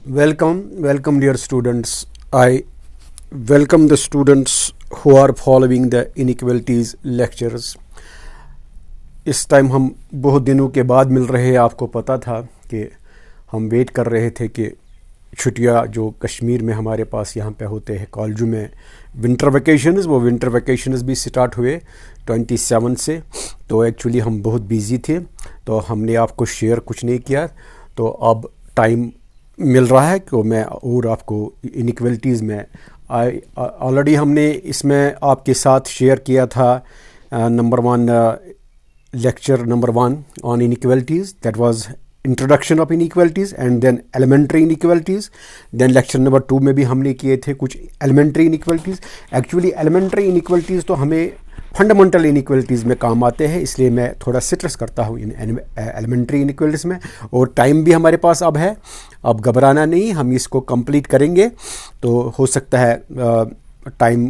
Welcome, dear students. I welcome the students who are following the inequalities lectures. इस time हम बहुत दिनों के बाद मिल रहे हैं। आपको पता था कि हम वेट कर रहे थे कि छुट्टियां जो कश्मीर में हमारे पास यहाँ पे होते हैं कॉलेजों में विंटर वेकेशंस, वो विंटर वेकेशंस भी स्टार्ट हुए 27 से। तो एक्चुअली हम बहुत बिजी थे, तो हमने आपको शेयर कुछ नहीं किया। तो अब टाइम मिल रहा है कि मैं और आपको इनइक्वलिटीज़ में ऑलरेडी हमने इसमें आपके साथ शेयर किया था lecture number 1 on inequalities. That was introduction of inequalities and then elementary inequalities. Then lecture number 2 में भी हमने किए थे कुछ elementary inequalities. Actually elementary inequalities तो हमें फंडामेंटल इनइक्वलिटीज़ में काम आते हैं, इसलिए मैं थोड़ा स्ट्रेस करता हूँ इन एलिमेंट्री इनइक्वलिटीज़ में। और टाइम भी हमारे पास अब है, अब घबराना नहीं, हम इसको कंप्लीट करेंगे। तो हो सकता है टाइम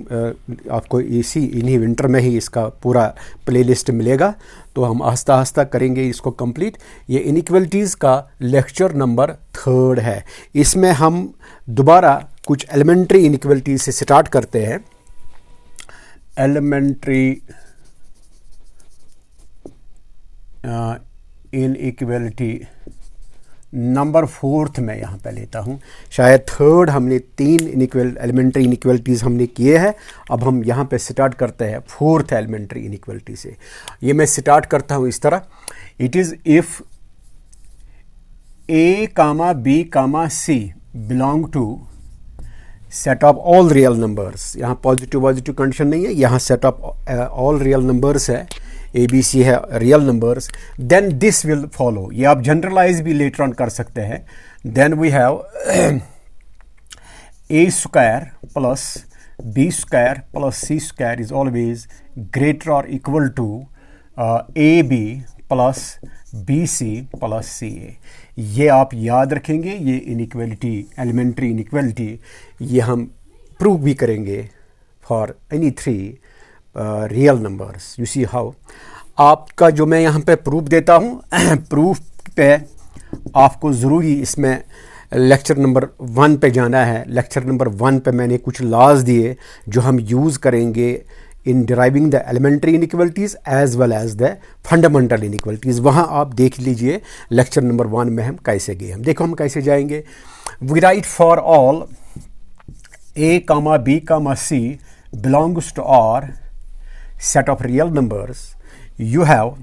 आपको इन्हीं विंटर में ही इसका पूरा प्लेलिस्ट मिलेगा। तो हम आस्ता आस्ता करेंगे इसको कंप्लीट। ये इनइक्वलिटीज़ का लेक्चर नंबर 3 है। इसमें हम दोबारा कुछ एलिमेंट्री इनइक्वलिटीज़ से स्टार्ट करते हैं। एलिमेंट्री इनइक्वलिटी नंबर 4 में यहाँ पे लेता हूँ। शायद 3rd हमने 3 एलिमेंट्री इनइक्वलिटीज़ हमने किए हैं। अब हम यहाँ पे स्टार्ट करते हैं 4th एलिमेंट्री इनइक्वलिटी से। ये मैं स्टार्ट करता हूँ इस तरह। It is if A, B, C belong to set of all real numbers. यहाँ पॉजिटिव कंडीशन नहीं है, यहाँ set of all real numbers है, ABC है real numbers. Then this will follow. ये आप जनरलाइज भी लेटर ऑन कर सकते हैं। Then we have A square plus B square plus C square is always greater और equal to AB plus BC plus CA। ये आप याद रखेंगे। ये इनइक्वलिटी, एलिमेंट्री इनइक्वलिटी, ये हम प्रूव भी करेंगे for any 3 real numbers. You see how. आपका जो मैं यहाँ पे प्रूफ देता हूँ प्रूफ पे आपको ज़रूरी इसमें लेक्चर नंबर 1 पे जाना है। लेक्चर नंबर 1 पे मैंने कुछ लॉज दिए जो हम यूज़ करेंगे in deriving the elementary inequalities as well as the fundamental inequalities. वहाँ आप देख लीजिए लेक्चर नंबर 1 में हम कैसे गए। हम देखो हम कैसे जाएंगे। We write for all A, B, C belongs to R set of real numbers. You have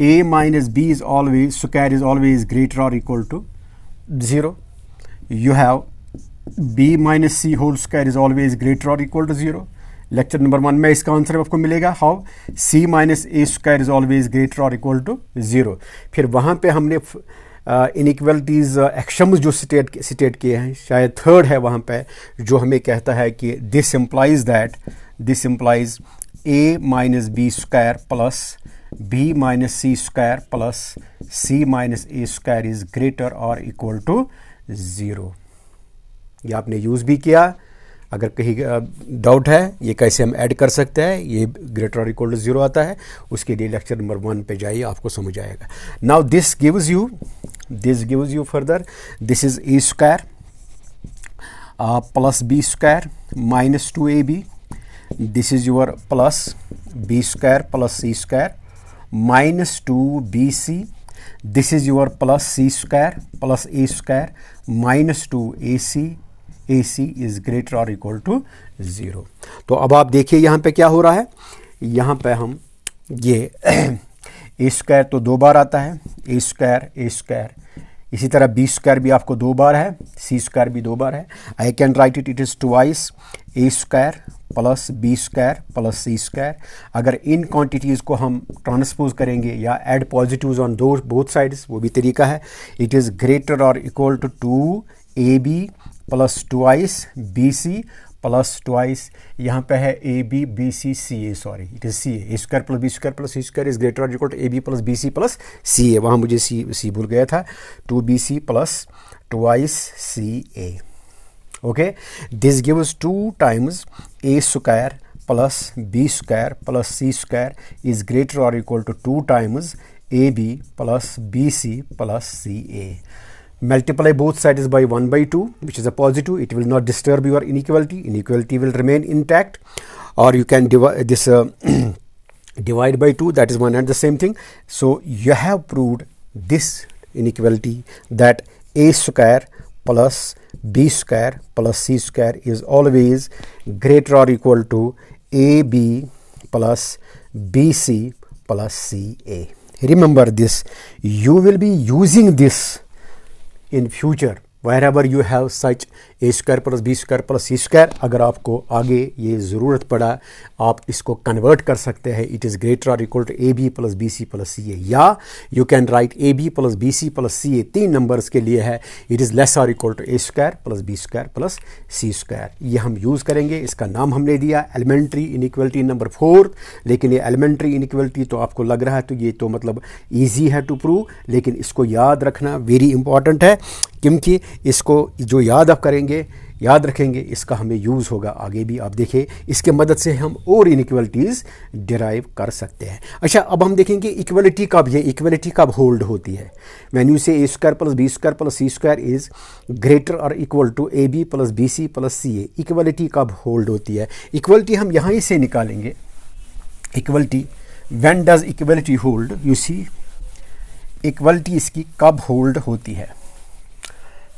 A minus B is always, square is always greater or equal to 0. You have B minus C whole square is always greater or equal to 0. Lecture number 1 में इसका answer आपको मिलेगा how C minus A square is always greater और equal to 0। फिर वहाँ पे हमने inequalities actions जो स्टेट किए हैं, शायद 3rd है वहाँ पे, जो हमें कहता है कि this implies A minus B square plus B minus C square plus C minus A square is greater और इक्वल टू 0। ये आपने यूज़ भी किया। अगर कहीं डाउट है ये कैसे हम ऐड कर सकते हैं, ये ग्रेटर और इक्वल टू 0 आता है, उसके लिए लेक्चर नंबर 1 पे जाइए, आपको समझ आएगा। Now this gives you further, this is A square plus B square minus 2AB। This is your plus B square plus C square minus 2BC। This is your plus C square plus A square minus 2AC। AC is greater और equal to 0। तो अब आप देखिए यहाँ पे क्या हो रहा है। यहाँ पे हम ये A स्क्वायर तो 2 बार आता है, A स्क्वायर। इसी तरह B स्क्वायर भी आपको 2 बार है, C स्क्वायर भी 2 बार है। I can write it is twice A square plus B square plus C square. अगर इन क्वांटिटीज़ को हम ट्रांसपोज करेंगे या add positives on both sides, वो भी तरीका है। इट इज़ ग्रेटर और equal to 2AB plus twice BC plus twice, यहाँ पे है AB BC CA, sorry it is CA। A square plus B square plus C square is greater और equal to AB plus BC plus CA। वहाँ मुझे C भूल गया था। 2BC plus twice CA। Okay, this gives 2 times A square plus B square plus C square is greater और equal to 2 times AB plus BC plus CA। multiply both sides by 1 by 2, which is a positive. It will not disturb your inequality. Inequality will remain intact. Or you can divide this divide by 2, that is one and the same thing. So you have proved this inequality, that a square plus b square plus c square is always greater or equal to ab plus bc plus ca. Remember this. You will be using this in future wherever you have such a square plus b square plus c square. अगर आपको आगे ये ज़रूरत पड़ा, आप इसको convert कर सकते हैं. इट इज़ ग्रेटर और equal to A B plus B C plus C A, या you can write A B plus B C plus C A. 3 numbers के लिए है. इट इज़ लेस और equal to A square plus B square plus C square. ये हम use करेंगे. इसका नाम हमने दिया एलिमेंट्री इनइक्वलिटी नंबर 4. लेकिन ये एलिमेंट्री इनइक्वलिटी तो आपको लग रहा है तो ये तो मतलब ईजी है टू प्रूव, लेकिन इसको याद रखना वेरी इंपॉर्टेंट है, क्योंकि इसको जो याद आप करेंगे, याद रखेंगे, इसका हमें यूज़ होगा आगे भी. आप देखिए, इसके मदद से हम और इनइक्वलिटीज़ डिराइव कर सकते हैं. अच्छा, अब हम देखेंगे इक्वलिटी कब, ये इक्वलिटी कब होल्ड होती है. When you say A square plus B square plus C square is greater और equal to A B plus B C plus C A, equality कब होल्ड होती है. इक्वलिटी हम यहाँ से निकालेंगे. Equality, when does equality hold, you see equality इसकी कब होल्ड होती है.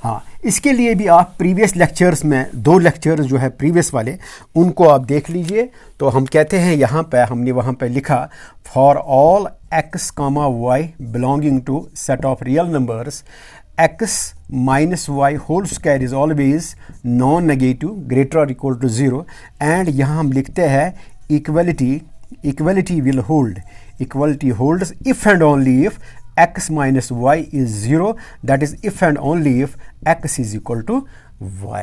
हाँ, इसके लिए भी आप प्रीवियस लेक्चर्स में 2 लेक्चर्स जो है प्रीवियस वाले, उनको आप देख लीजिए. तो हम कहते हैं यहाँ पे, हमने वहाँ पे लिखा for all x, y belonging to set of real numbers x minus y whole square is always non negative greater और इक्वल टू 0. एंड यहाँ हम लिखते हैं equality will hold, equality holds if and only if x minus y is 0, that is if and only if x is equal to y.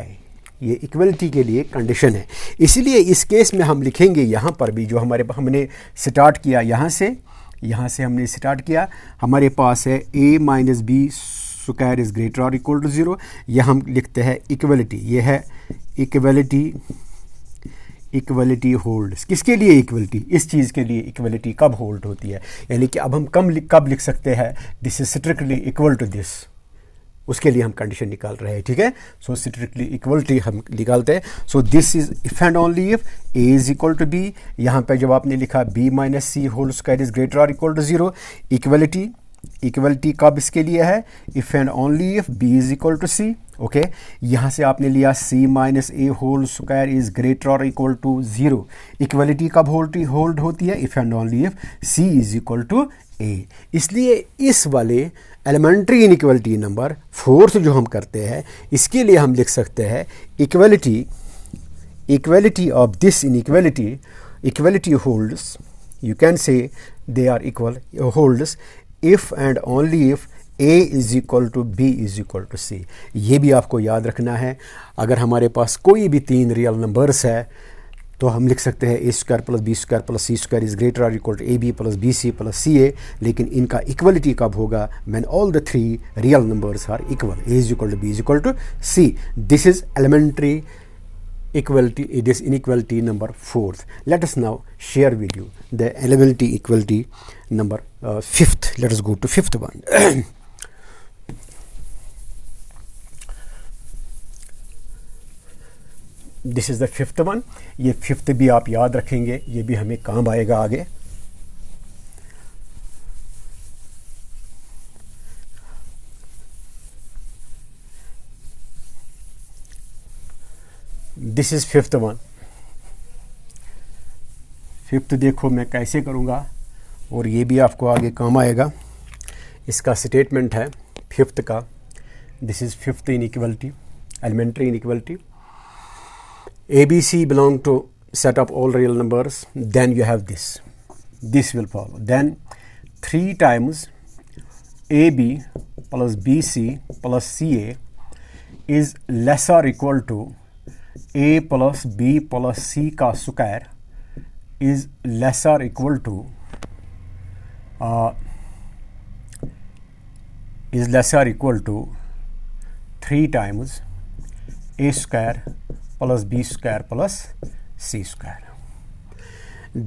ये equality के लिए condition है. इसीलिए इस केस में हम लिखेंगे यहाँ पर भी, जो हमने स्टार्ट किया यहाँ से हमने स्टार्ट किया, हमारे पास है a minus b square is greater और इक्वल टू 0. यह हम लिखते हैं इक्वलिटी. ये है इक्वलिटी होल्ड. किसके लिए इक्वलिटी, इस चीज़ के लिए इक्वलिटी कब होल्ड होती है. यानी कि अब हम कब लिख सकते हैं this is strictly equal to this, उसके लिए हम कंडीशन निकाल रहे हैं. ठीक है. सो स्ट्रिक्टली इक्वलिटी हम निकालते हैं. So this is if and only if a is equal to b. यहाँ पे जब आपने लिखा b minus c whole square is greater और इक्वल टू 0, इक्वलिटी कब इसके लिए है, if and only if b is equal to c. Okay, यहाँ से आपने लिया c minus a whole square is greater और इक्वल टू 0. इक्वलिटी कब होल्ड होती है, if and only if c is equal to a. इसलिए इस वाले एलिमेंट्री इनइक्वलिटी नंबर 4 जो हम करते हैं, इसके लिए हम लिख सकते हैं equality of this equality holds, you can say they are equal holds if and only if a is equal to B is equal to C. ये भी आपको याद रखना है. अगर हमारे पास कोई भी 3 रियल नंबर्स है तो हम लिख सकते हैं A square plus B square plus C square is greater और equal to A B plus B C plus C A. लेकिन इनका इक्वलिटी कब होगा, when all the 3 real numbers are equal, A is equal to B is equal to C. This is elementary equality, it is inequality number 4th. Let us now share with you the elementary equality number 5th. Let us go to 5th one. This is the 5th one. ये 5th भी आप याद रखेंगे, ये भी हमें काम आएगा आगे. This is 5th one. 5th देखो मैं कैसे करूँगा, और ये भी आपको आगे काम आएगा. इसका स्टेटमेंट है 5th का. This is 5th inequality, elementary inequality. ABC belong to set of all real numbers, then you have this will follow. Then 3 times AB plus BC plus CA is less or equal to A plus B plus C का square is less or equal to is less or equal to 3 times A square plus B square plus C square.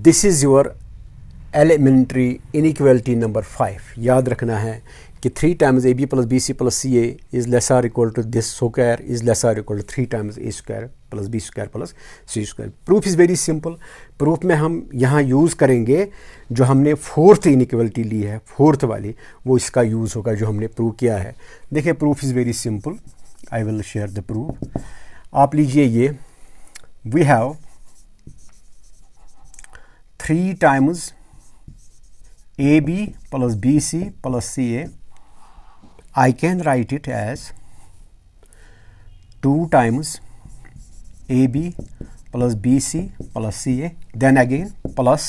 This is your elementary inequality number 5. याद रखना है कि 3 times AB plus BC plus CA is less or equal to this square is less or equal to 3 times A square plus B square plus C square. Proof is very simple. Proof में हम यहाँ use करेंगे जो हमने fourth inequality ली है, fourth वाली, वो इसका यूज़ होगा जो हमने प्रूव किया है. देखिए proof is very simple. I will share the proof. आप लीजिए ये, we have 3 times AB plus BC plus CA. I can write it as 2 times AB plus BC plus CA, then again plus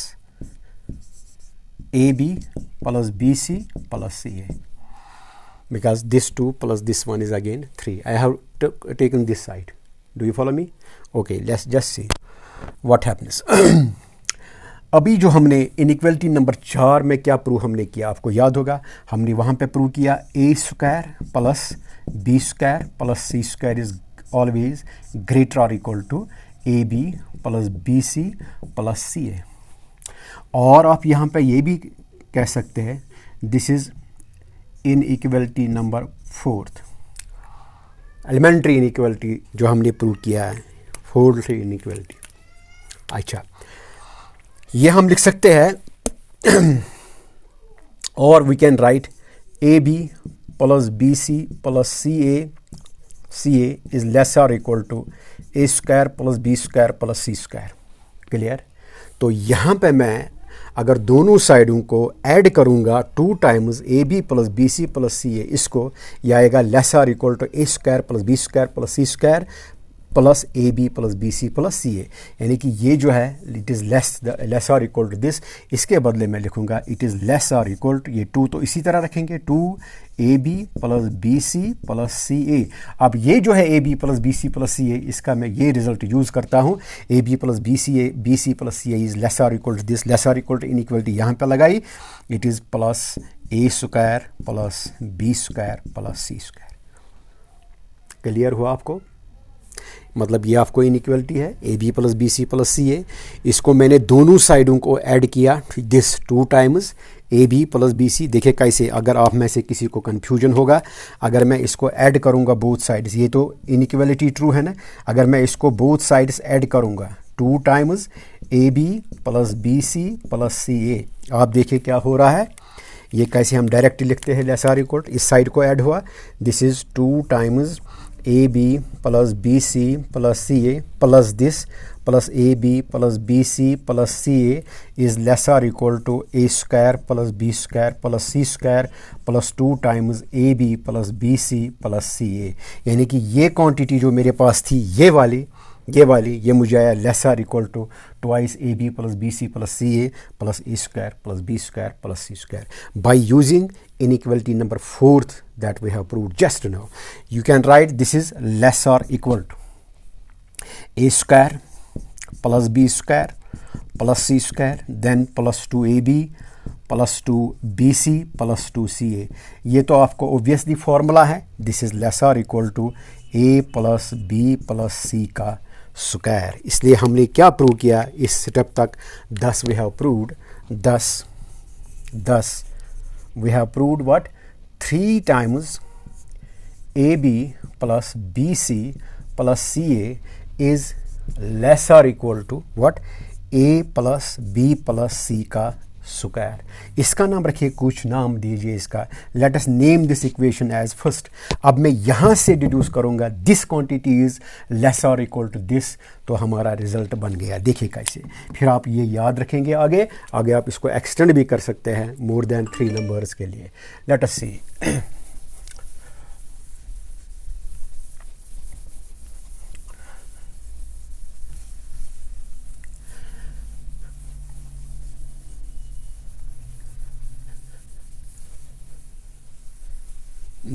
AB plus BC plus CA, because this 2 plus this 1 is again 3. I have taken this side. Do you follow me? Okay, let's just see what happens. अभी जो हमने inequality number 4 में क्या prove हमने किया, आपको याद होगा, हमने वहाँ पे प्रूव किया A square plus B square plus C square is always greater और equal to A B plus B C plus C A. और आप यहाँ पे ये भी कह सकते हैं this is inequality number 4th, elementary inequality जो हमने प्रूव किया है, 4th इनइक्वलिटी. अच्छा, ये हम लिख सकते हैं और we can write A B plus B C plus C A is less और equal to A square plus B square plus C square. Clear? तो यहाँ पे मैं अगर दोनों साइडों को ऐड करूँगा 2 times A B plus B C plus C A, इसको यह आएगा लेस और equal to A square plus B square plus C square plus A B plus B C plus C A. यानी कि ये जो है इट इज़ लेस और इक्वल टू दिस. इसके बदले में लिखूंगा इट इज़ लेस और इक्वल टू, ये 2 तो इसी तरह रखेंगे, 2 A B plus B C plus C A. अब ये जो है A B plus B C plus C A, इसका मैं ये रिजल्ट यूज़ करता हूँ, A B plus B C plus C A is less और इक्वल टू दिस. लेस और इक्वल टू इनइक्वलिटी यहाँ पे लगाई, it is plus A square plus B square plus C square. Clear हुआ आपको? मतलब ये आपको इनइक्वलिटी है A B plus B C plus C A. इसको मैंने दोनों साइडों को ऐड किया, this 2 times A B plus B c. देखिए कैसे, अगर आप में से किसी को कन्फ्यूजन होगा, अगर मैं इसको ऐड करूँगा बोथ साइड्स, ये तो इनइक्वलिटी ट्रू है ना, अगर मैं इसको बोथ साइड्स ऐड करूँगा 2 times A B plus B C plus C A, आप देखिए क्या हो रहा है. ये कैसे हम डायरेक्ट लिखते हैं, लेस और इक्वल, इस साइड को ऐड हुआ, this is 2 times A B plus B C plus C A plus this plus A B plus B C plus C A is less और equal to A square plus B square plus C square plus 2 times A B plus B C plus C A. यानी कि ये quantity जो मेरे पास थी, ये वाली ये मुझे आया लेस और equal to twice a B plus B C plus C A plus A square plus B square plus C square. By using inequality number 4th that we have proved just now, you can write this is less or equal to a square plus b square plus c square then plus 2ab plus 2bc plus 2ca. ये तो आपको obviously formula है, this is less or equal to a plus b plus c का square. इसलिए हमने क्या prove किया इस स्टेप तक, 10 we have proved, 10 we have proved what, 3 times AB plus BC plus CA is less or equal to what, A plus B plus C का square. इसका नाम रखिए, कुछ नाम दीजिए इसका. Let us name this equation as first. अब मैं यहाँ से डिड्यूस करूँगा दिस क्वांटिटी इज लेस और इक्वल टू दिस, तो हमारा रिजल्ट बन गया. देखिए कैसे, फिर आप ये याद रखेंगे, आगे आप इसको एक्सटेंड भी कर सकते हैं मोर देन 3 नंबर्स के लिए. लेट अस सी.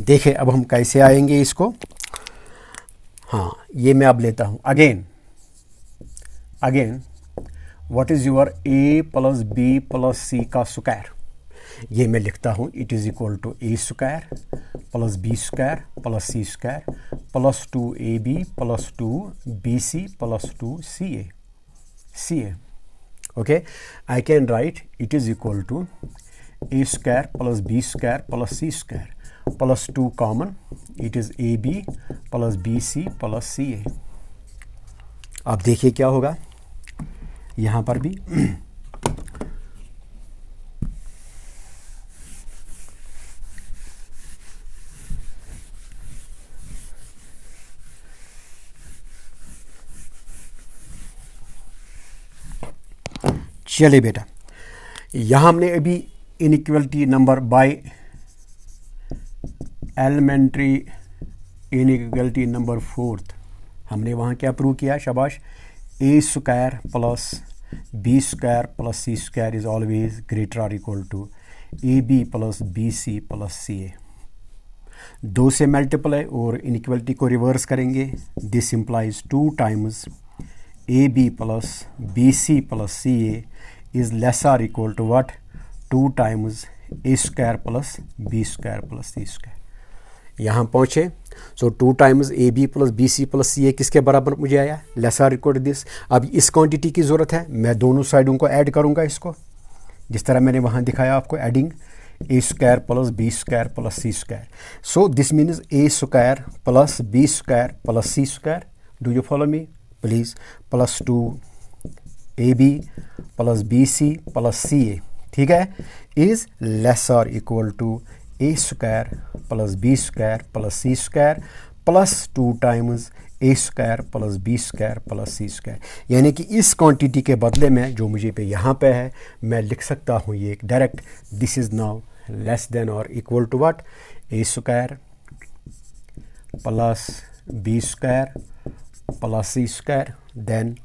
देखें अब हम कैसे आएंगे इसको. हाँ, ये मैं अब लेता हूँ again what is your A plus B plus C का स्क्वायर. ये मैं लिखता हूँ, it is equal to A square plus B square plus C square plus 2ab plus 2bc plus 2ca. Okay, I can write it is equal to a square plus b square plus c square plus 2 common, it is ab plus bc plus ca. अब देखिए क्या होगा यहाँ पर भी चलिए बेटा, यहाँ हमने अभी inequality number by elementary inequality number 4 हमने वहाँ क्या प्रूव किया, शाबाश, A square plus B square plus C square is always greater और equal to A B plus B C plus C A. 2 से मल्टीप्लाई और इनइक्वलिटी को रिवर्स करेंगे. This implies 2 times A B plus B C plus C A is less or equal to what, 2 times a square plus b square plus c square. यहाँ पहुँचे, so 2 times A B plus B C plus C A किसके बराबर मुझे आया, less और equal to this. अब इस quantity की ज़रूरत है, मैं दोनों साइडों को ऐड करूँगा इसको, जिस तरह मैंने वहाँ दिखाया आपको, adding A square plus B square plus C square. So this means A square plus B square plus C square. Do you follow me please? Plus 2 A B plus B C plus C A, ठीक है, is less और equal to A square plus B square plus C square plus 2 times A square plus B square plus C square. यानी कि इस quantity के बदले में जो मुझे पे यहाँ पे है, मैं लिख सकता हूँ ये direct, this is now less than और equal to what, A square plus B square plus C square then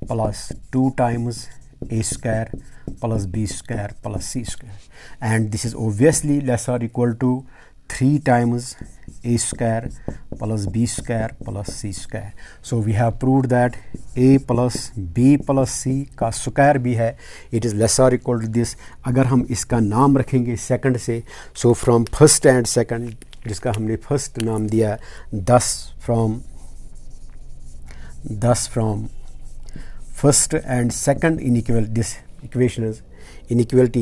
plus 2 times a square plus b square plus c square, and this is obviously less or equal to 3 times a square plus b square plus c square. So we have proved that a plus b plus c का square भी है, it is less or equal to this. अगर हम इसका नाम रखेंगे second से, so from first and second, जिसका हमने फर्स्ट नाम दिया 10 from first and second inequality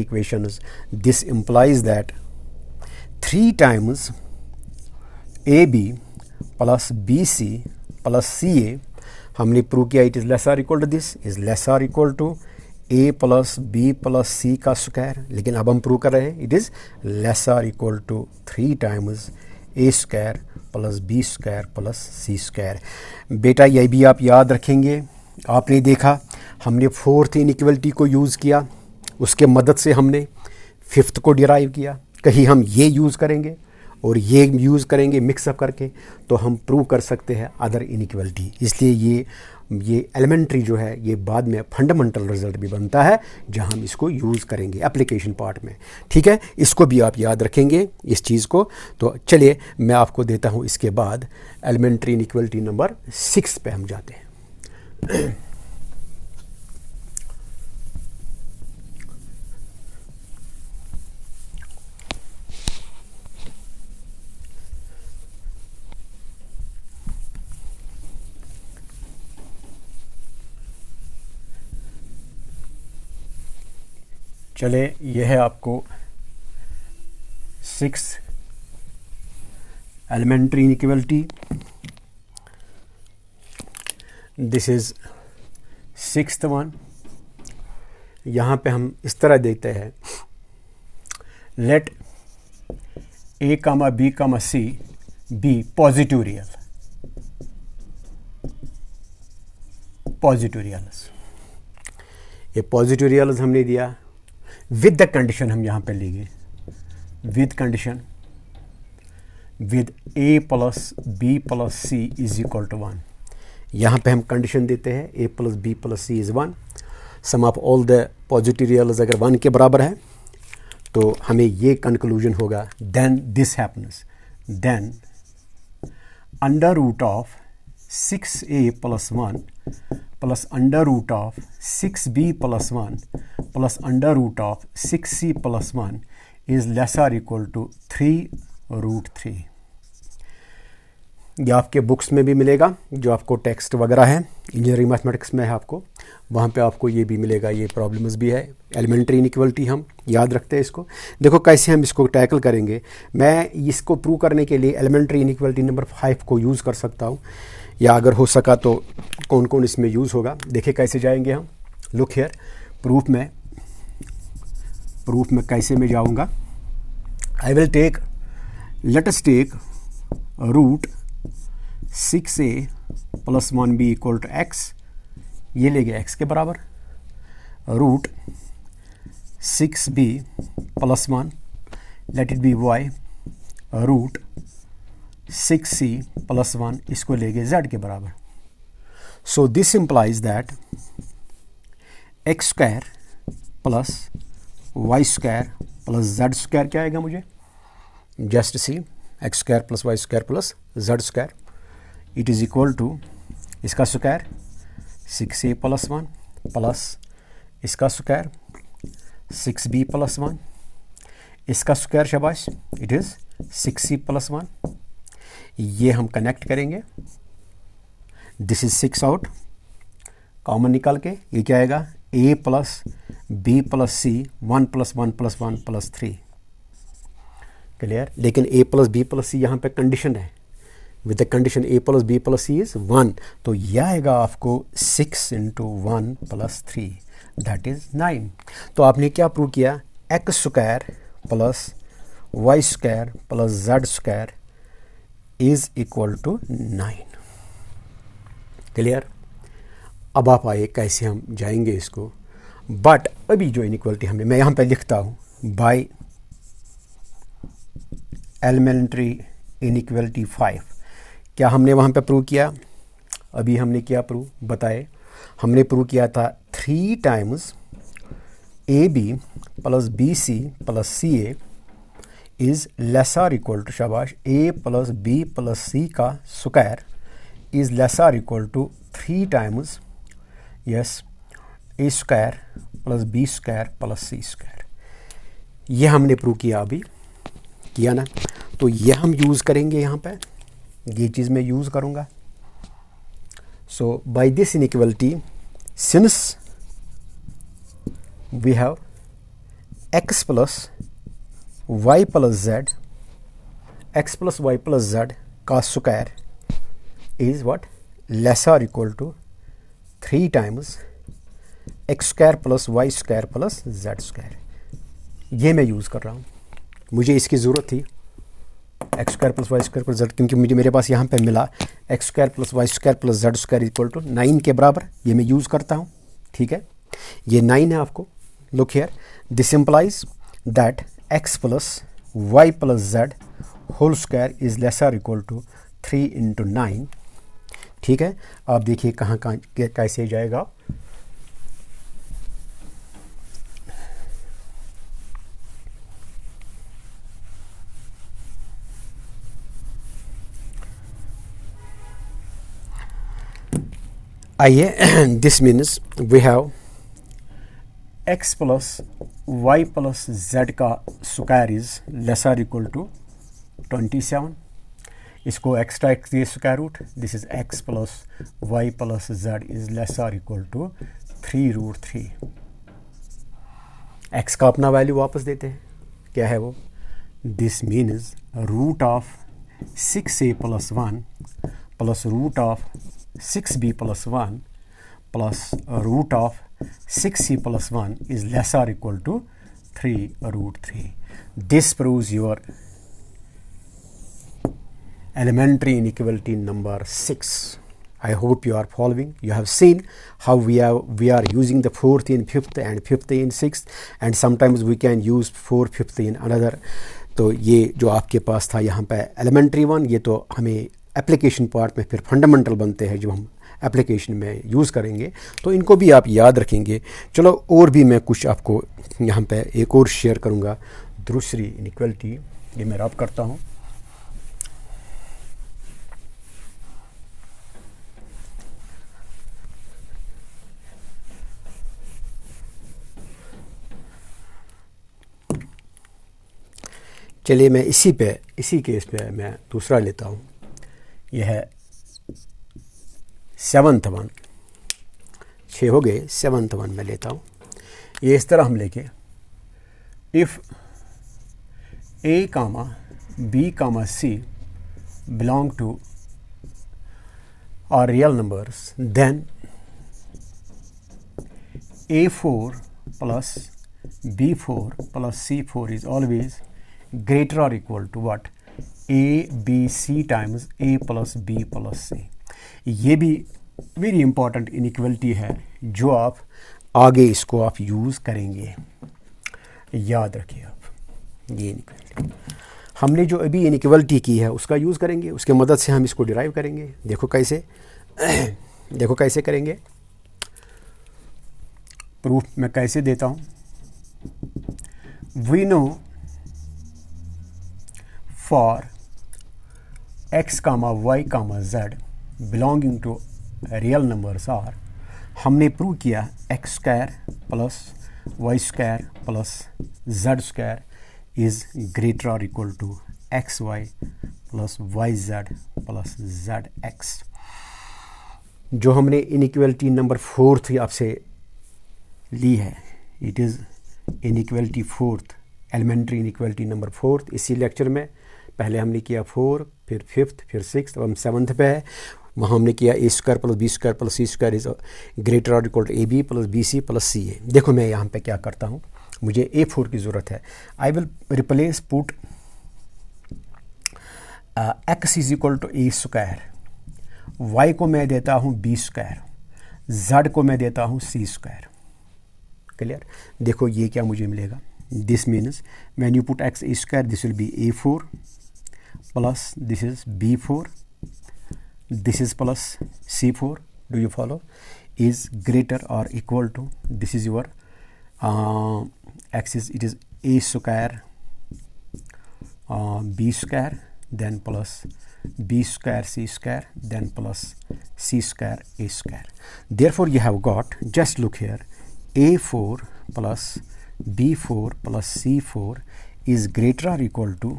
equations, this implies that 3 times AB plus BC plus CA हमने प्रूव किया, इट इज़ लेस और equal to this, is less और equal to A plus B plus C का square. लेकिन अब हम prove कर रहे हैं, इट इज़ लेस और equal to 3 times A square plus B square plus C square. बेटा ये भी आप याद रखेंगे. आपने देखा हमने 4th इनइक्वलिटी को यूज़ किया, उसके मदद से हमने 5th को डिराइव किया. कहीं हम ये यूज़ करेंगे और ये यूज़ करेंगे मिक्सअप करके, तो हम प्रूव कर सकते हैं अदर इनइक्वलिटी. इसलिए ये एलिमेंट्री जो है, ये बाद में फंडामेंटल रिजल्ट भी बनता है जहां हम इसको यूज़ करेंगे एप्लीकेशन पार्ट में. ठीक है, इसको भी आप याद रखेंगे इस चीज़ को. तो चलिए मैं आपको देता हूं, इसके बाद एलिमेंट्री इनइक्वलिटी नंबर 6 पे हम जाते हैं. चले, यह है आपको 6 elementary inequality. This is 6th one. यहाँ पे हम इस तरह देखते हैं, let A comma B comma C be positive real. ये पॉजिटिव रियल्स हमने दिया विद द कंडीशन, हम यहाँ पे लेंगे with condition, with A plus B plus C is equal to 1. यहाँ पे हम कंडीशन देते हैं A plus B plus C is 1. Sum of all the positive reals अगर 1 के बराबर है तो हमें ये कंक्लूजन होगा, then this happens, then under root of 6A plus 1 plus under root of 6B plus 1 plus under root of 6C plus 1 is less और equal to 3√3. ये आपके बुक्स में भी मिलेगा, जो आपको टेक्स्ट वगैरह है इंजीनियरिंग मैथमेटिक्स में है आपको. वहाँ पे आपको ये भी मिलेगा, ये प्रॉब्लम्स भी है। एलिमेंट्री इनइक्वलिटी हम याद रखते हैं इसको। देखो कैसे हम इसको टैकल करेंगे। मैं इसको प्रूव करने के लिए एलिमेंट्री इनइक्वलिटी नंबर 5 को यूज़ कर सकता हूँ, या अगर हो सका तो कौन कौन इसमें यूज़ होगा। देखिए कैसे जाएंगे हम। लुक हियर, प्रूफ में कैसे मैं जाऊँगा। I will take, let us take root 6a + 1b = x, ये ले गया x के बराबर। Root 6b + 1 let it be y, root 6c + 1 इसको ले गए z के बराबर। So this implies that x² + y² + z² क्या आएगा मुझे, just see, x² + y² + z², it is equal to इसका स्क्वायर 6a + 1 प्लस इसका स्क्वायर 6b + 1, इसका स्क्वायर शाबाश, इट इज़ 6c + 1। ये हम कनेक्ट करेंगे, दिस इज 6 आउट, कॉमन निकाल के ये क्या आएगा, a + b + c 1 + 1 + 1 + 3। क्लियर। लेकिन a + b + c यहाँ पे कंडीशन है, with the condition a + b + c is 1, तो यह आएगा आपको 6 × 1 + 3 दैट इज 9। तो आपने क्या प्रूव किया, x² + y² + z² is equal to 9। Clear. अब आप आए कैसे हम जाएंगे इसको, बट अभी जो इनइक्वलिटी हमने, मैं यहाँ पे लिखता हूँ बाय एलिमेंट्री इनइक्वलिटी 5, क्या हमने वहाँ पे प्रूव किया, अभी हमने क्या प्रूव बताए, हमने प्रूव किया था 3 times AB + BC + CA is lesser equal to, शाबाश, A + B + C का square is lesser equal to 3 times yes A² + B² + C²। ये हमने प्रूव किया, अभी किया ना। तो ये हम यूज़ करेंगे यहाँ पे, ये चीज़ मैं यूज़ करूँगा। So by this inequality, since we have x + y + z, x + y + z का square is what, lesser equal to 3 times x² + y² + z²। ये मैं यूज़ कर रहा हूँ, मुझे इसकी ज़रूरत थी x² + y² + z, क्योंकि मेरे पास यहाँ पे मिला x² + y² + z² = 9 के बराबर, ये मैं यूज़ करता हूँ। ठीक है, ये 9 है आपको। Look here, this implies that x + y + z whole square is lesser equal to 3 × 9। ठीक है, आप देखिए कहाँ कैसे जाएगा। आइए, this means we have x + y + z का square is lesser equal to 27। इसको एक्स्ट्रा एक्स दिए square root, this is x + y + z is lesser equal to 3√3। x का अपना वैल्यू वापस देते हैं, क्या है वो, this means root of 6a + 1 plus root of 6b + 1 plus root of 6c + 1 is lesser equal to 3√3. This proves your elementary inequality number 6. I hope you are following. You have seen how we are using the 4th in 5th and 5th in 6th, and sometimes we can use 4th 5th in another. तो ये जो आपके पास था यहाँ पे elementary 1, ये तो हमें एप्लीकेशन पार्ट में फिर फंडामेंटल बनते हैं जो हम एप्लीकेशन में यूज़ करेंगे, तो इनको भी आप याद रखेंगे। चलो, और भी मैं कुछ आपको यहाँ पे एक और शेयर करूँगा। दूसरी इनइक्वलिटी ये मैं रब करता हूँ। चलिए मैं इसी केस पे मैं दूसरा लेता हूँ। यह है 7th 1। 6 हो गए, 7th वन मैं लेता हूँ। ये इस तरह हम लेके if A comma B comma C belong to are real numbers, then A4 plus B4 plus C4 is always greater or equal to what? A B C times A plus B plus C. ये भी very important inequality है जो आप आगे इसको आप use करेंगे, याद रखिए आप। ये इनइक्वलिटी हमने जो अभी इनइक्वलिटी की है उसका यूज़ करेंगे, उसके मदद से हम इसको डिराइव करेंगे। देखो कैसे देखो कैसे करेंगे, प्रूफ मैं कैसे देता हूँ। We know for x comma y comma z belonging to real numbers R, हमने प्रूव किया X square plus Y square plus Z square is greater और equal to X Y plus Y Z plus Z X. जो हमने inequality number 4 आपसे ली है, it is inequality 4th, elementary inequality number 4th। इसी lecture में पहले हमने किया 4, फिर 5th, फिर 6th, अब हम 7th पे है। वहाँ हमने किया A square plus B square plus C square is greater और equal to A B plus B C plus C A. देखो मैं यहाँ पे क्या करता हूँ, मुझे A4 की ज़रूरत है। I will replace put x is equal to A square, y को मैं देता हूँ बी स्क्वायर, जेड को मैं देता हूँ सी स्क्वायर। क्लियर? देखो ये क्या मुझे मिलेगा, this means when you put x A square this will be A4 plus this is B4, this is plus C4, do you follow, is greater or equal to, this is your axis, it is A square B square then plus B square C square then plus C square A square. Therefore you have got, just look here, A4 plus B4 plus C4 is greater or equal to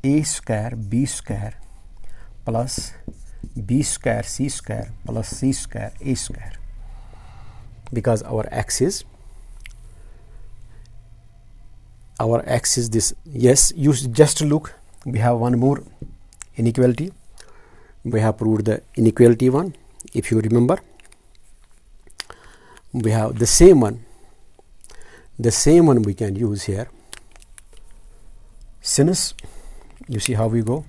A square B square plus B square C square plus C square A square, because our x is this. Yes, you just look, we have one more inequality. We have proved the inequality one. If you remember, we have the same one we can use here. Since you see how we go,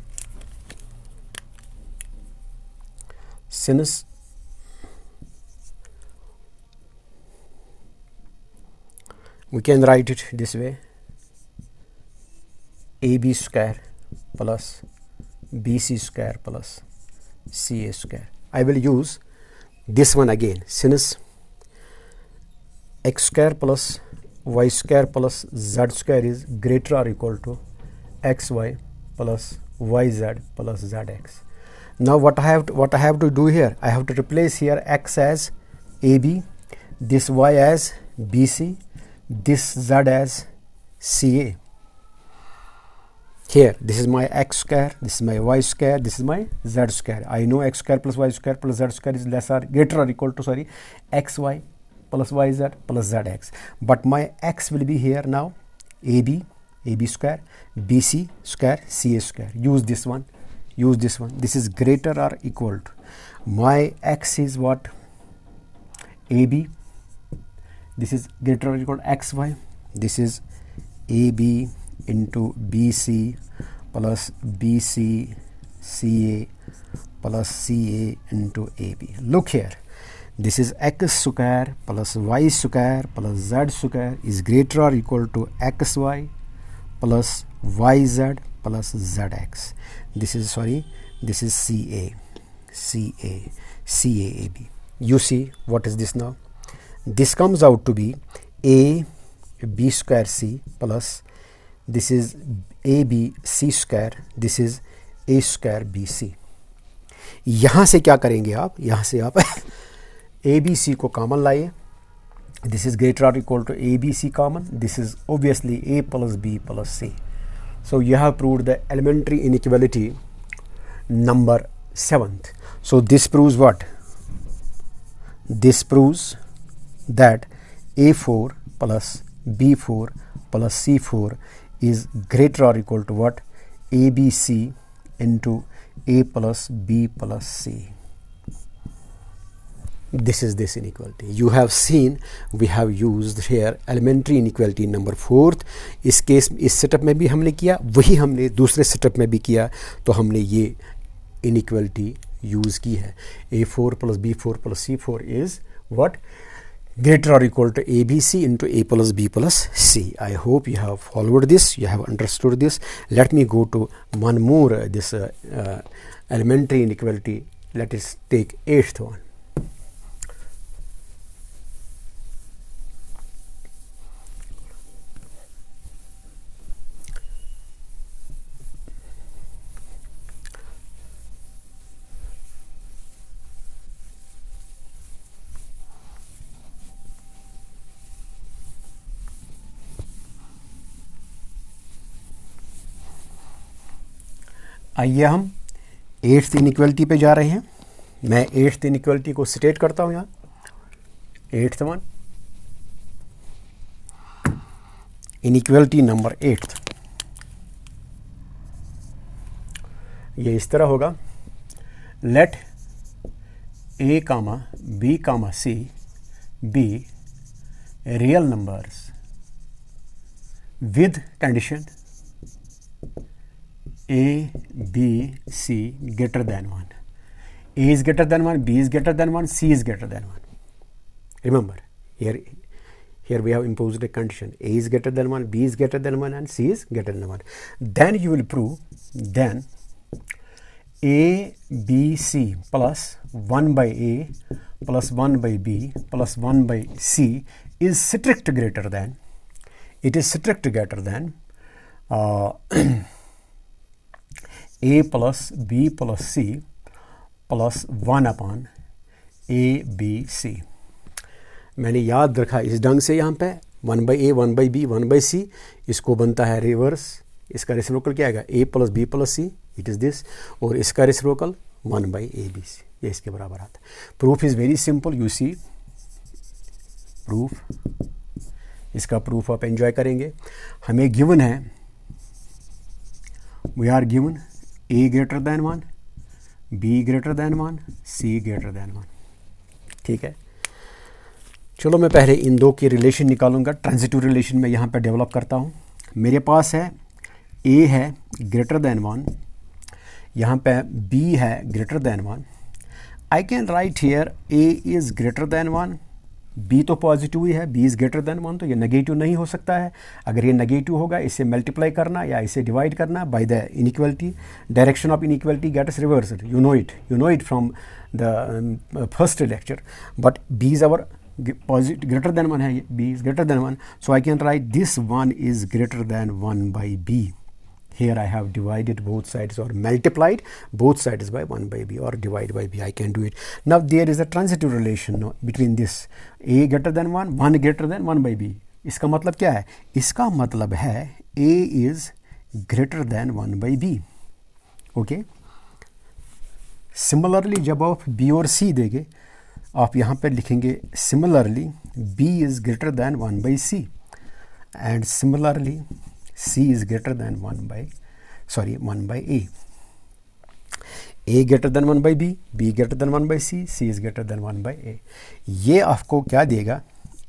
since we can write it this way, AB square plus BC square plus CA square. I will use this one again, since x square plus y square plus z square is greater or equal to xy plus yz plus zx. Now what I have to do here, I have to replace here x as AB, this y as BC, this z as CA. Here this is my x square, this is my y square, this is my z square. I know x square plus y square plus z square is less or greater or equal to xy plus yz plus zx. But my x will be here now AB square, BC square, CA square. Use this one. This is greater or equal to, my x is what, AB, this is greater or equal to xy, this is AB into BC plus BC CA plus CA into AB. Look here, this is x square plus y square plus z square is greater or equal to xy plus yz plus zx. This is CAAB. You see what is this now? This comes out to be A B square C plus this is AB C square, this is A square BC. यहाँ से क्या करेंगे आप, यहाँ से आप ABC को common लाइए. This is greater or equal to ABC common. This is obviously A plus B plus C. So you have proved the elementary inequality number 7th. So this proves what? This proves that A4 plus B4 plus C4 is greater or equal to what? ABC into A plus B plus C. This is this inequality. You have seen we have used here elementary inequality number 4th. इस case इस setup में भी हमने किया, वही हमने दूसरे setup में भी किया, तो हमने ये इनइक्वालिटी यूज़ की है. A4 plus B4 plus C4 is what? Greater or equal to ABC into A plus B plus C. I hope you have followed this, you have understood this. Let me go to one more this elementary inequality. Let us take 8th one. आइए हम 8th inequality पे जा रहे हैं. मैं 8th inequality को state करता हूँ यहाँ. 8th one, inequality number 8th, ये इस तरह होगा. Let A comma B comma C be real numbers with condition A, B, C greater than 1. A is greater than 1, B is greater than 1, C is greater than 1. Remember, here we have imposed a condition. A is greater than 1, B is greater than 1 and C is greater than 1. Then you will prove, then A, B, C plus 1 by A plus 1 by B plus 1 by C is strict greater than, it is strict greater than A plus B plus C plus 1 upon A, B, C. मैंने याद रखा इस ढंग से यहाँ पे 1 by A, 1 by B, 1 by C. इसको बनता है रिवर्स. इसका रेसिप्रोकल क्या आएगा? A plus B plus C, it is this. और इसका reciprocal 1 by A, B, C. ये इसके बराबर आता है. Proof is very simple. You see proof, इसका प्रूफ आप एंजॉय करेंगे. हमें गिवन है, we are given A greater than 1, B greater than 1, C greater than 1. ठीक है. चलो मैं पहले इन दो के रिलेशन निकालूंगा. ट्रांजिटिव रिलेशन में यहाँ पे डेवलप करता हूँ. मेरे पास है A है ग्रेटर देन 1, यहाँ पे B है greater than 1. I can right here A is greater than 1, B तो पॉजिटिव ही है, B इज़ ग्रेटर देन 1, तो ये नेगेटिव नहीं हो सकता है. अगर ये नेगेटिव होगा, इसे मल्टीप्लाई करना या इसे डिवाइड करना by the inequality. Direction of inequality gets reversed. You know it from the first lecture. But B is our positive greater than 1 है, B is greater than 1, so I can write this 1 is greater than 1 by B. Here I have divided both sides or multiplied both sides by 1 by B or divide by B. I can do it. Now there is a transitive relation between this A greater than 1, 1 greater than 1 by B. इसका मतलब क्या है? इसका मतलब है A is greater than 1 by B. Okay? Similarly जब आप B और C देंगे, आप यहाँ पर लिखेंगे similarly B is greater than 1 by C and similarly C is greater than 1 by A. A greater than 1 by B, B greater than 1 by C, C is greater than 1 by A. ये आपको क्या देगा?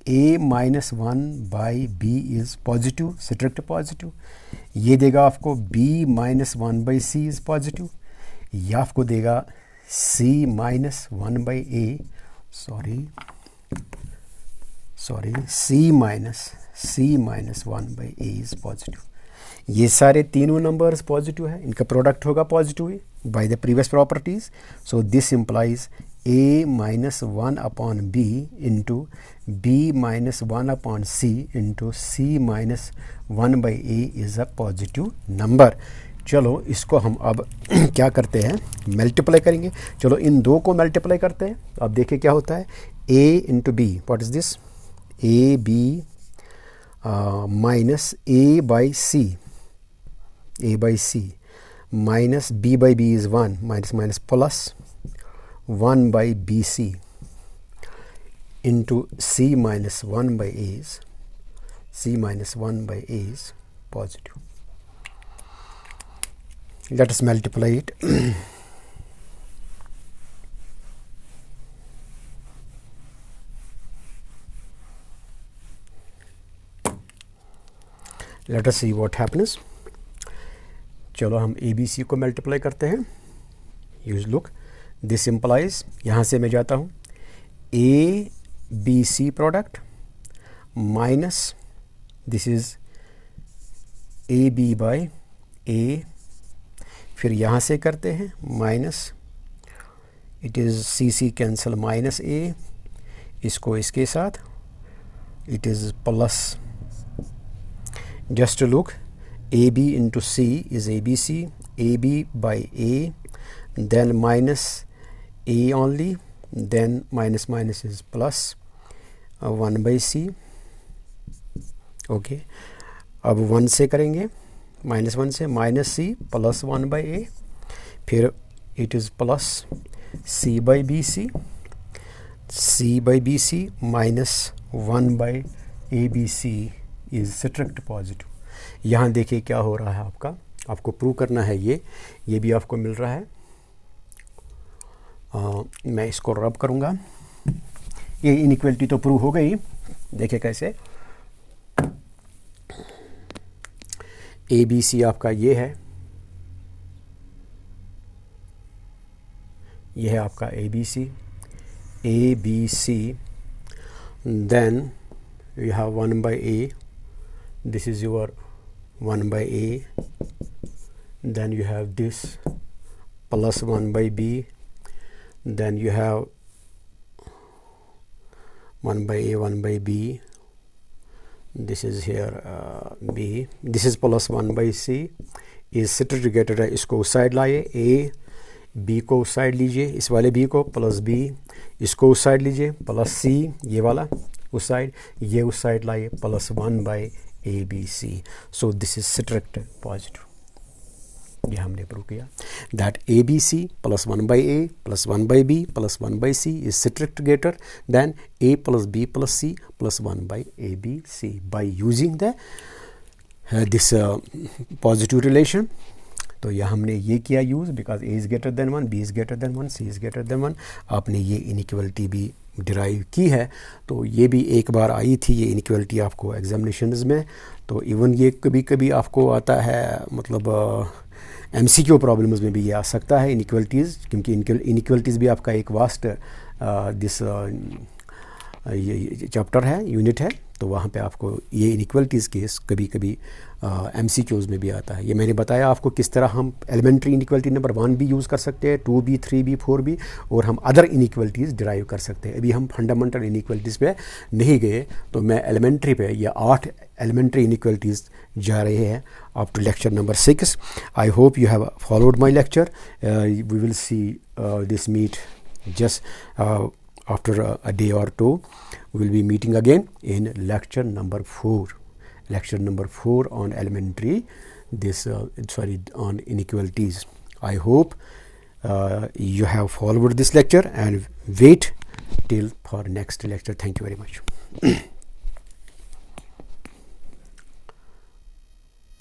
A minus 1 by B is positive, strict positive. ये देगा आपको B minus 1 by C is positive. ये आपको देगा C minus 1 by A, C minus 1 by A is positive. ये सारे तीनों नंबर्स पॉजिटिव है, इनका प्रोडक्ट होगा positive he by the previous properties. So this implies A minus 1 upon B into B minus 1 upon C into C minus 1 by A is a positive number. चलो इसको हम अब क्या करते हैं? मल्टीप्लाई करेंगे. चलो इन दो को मल्टीप्लाई करते हैं. अब देखिए क्या होता है. A into B, what is this? A B minus A by C minus B by B is 1 minus plus 1 by BC into C minus 1 by A is positive. Let us multiply it. Let us see what happens. चलो हम ABC को multiply करते हैं. Use look, this implies, यहाँ से मैं जाता हूँ ABC product minus this is AB by A, फिर यहाँ से करते हैं minus, it is CC cancel minus A, इसको इसके साथ, it is plus, just to look, AB into C is ABC, AB by A, then minus A only, then minus minus is plus 1 by C. Okay, अब 1 से करेंगे, minus 1 से minus C plus 1 by A, फिर it is plus C by BC, C by BC minus 1 by ABC is strict positive. यहाँ देखिए क्या हो रहा है, आपको प्रूव करना है. ये भी आपको मिल रहा है. मैं इसको रब करूँगा. ये इनइक्वलिटी तो प्रूव हो गई. देखिए कैसे ABC आपका ये है आपका ABC, then you have 1 by A, this is your 1 by A, then you have this plus 1 by B, then you have 1 by A, 1 by B, this is here B, this is plus 1 by C, is segregated है. इसको उस side लाइए, A B को उस side लीजिए, इस वाले B को प्लस B, इसको उस साइड लीजिए प्लस C, ये वाला उस साइड, ये उस साइड लाइए plus 1 by ABC. So this is strict positive. ये हमने प्रूव किया that ABC plus 1 by A plus 1 by B plus 1 by C is strict greater than A plus B plus C plus 1 by ABC by using the this positive relation. तो यह हमने ये किया use because A is greater than 1, B is greater than 1, C is greater than 1. आपने ये inequality भी derive की है. तो ये भी एक बार आई थी ये इनइक्वलिटी आपको एग्जामिनेशंस में. तो इवन ये कभी कभी आपको आता है, मतलब MCQ प्रॉब्लम्स में भी ये आ सकता है इनइक्वलिटीज़, क्योंकि इनइक्वलिटीज़ भी आपका एक वास्ट दिस ये चैप्टर है, यूनिट है. तो वहाँ पे आपको ये इनइक्वलिटीज़ केस कभी कभी MCQs में भी आता है. ये मैंने बताया आपको किस तरह हम एलिमेंट्री इनइक्वलिटी नंबर 1 भी यूज़ कर सकते हैं, 2B, 3B, 4B, और हम अदर इनइक्वलिटीज़ डिराइव कर सकते हैं. अभी हम फंडामेंटल इनइक्वलिटीज़ पे नहीं गए, तो मैं एलिमेंट्री पे ये 8 एलिमेंट्री इनइक्वलिटीज़ जा रहे हैं up to lecture number 6. I hope you have followed my lecture. We will see this meet just after a day or two. We will be meeting again in lecture number 4. Lecture number 4 on elementary, on inequalities. I hope you have followed this lecture and wait till for next lecture. Thank you very much.